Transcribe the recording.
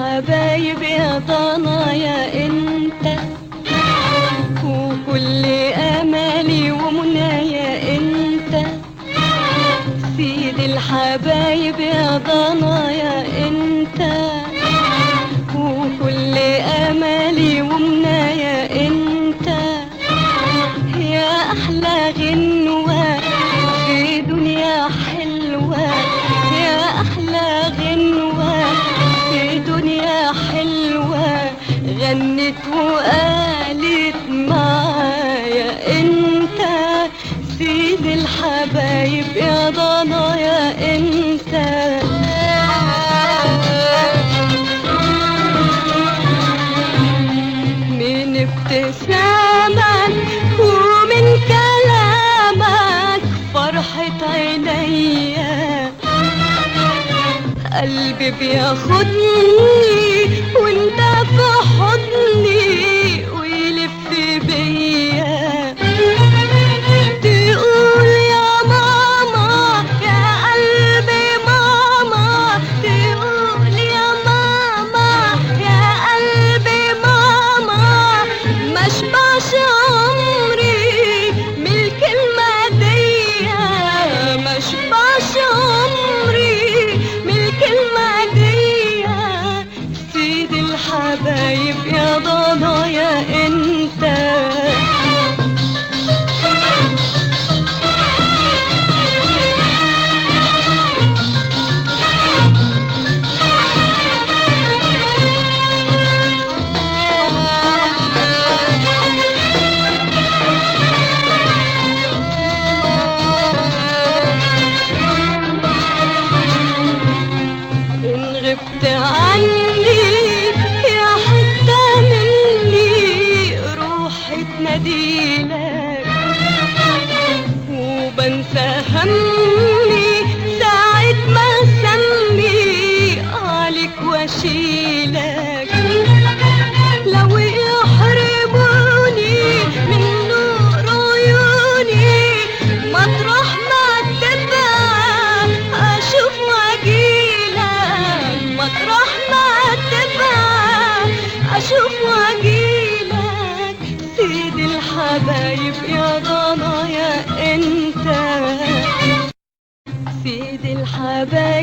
الحبايب يا ضنايا انت، وكل امالي ومنايا انت. سيد الحبايب يا ضنايا انت، وكل امالي ومنايا انت. يا احلى غنوة في دنيا حلوة، يا احلى غنوة في دنيا حلوة. غنت وقالت معايا انت، سيد الحبايب يا ضنايا انت. من ابتسامك ومن كلامك فرحة عينيا، قلبي بياخدني وانت في حضني ويلف بيا. تقول يا ماما يا قلبي ماما، تقول يا ماما يا قلبي ماما. ما اشبعش عمري من الكلمة دي، ما اشبعش عمري من الكلمة دي. سيد الحبايب يا ضنايا انت. إن غبت عني يا حتة مني روحي تناديلك، وبنسى همي ساعة ما اسمي عليك واشيلك. لو يحرموني من نور عيوني مطرح ما تبقى اشوف واجيلك، مطرح ما تبقى اشوف واجيلك. سيد الحبايب يا ضنايا انت، سيد الحبايب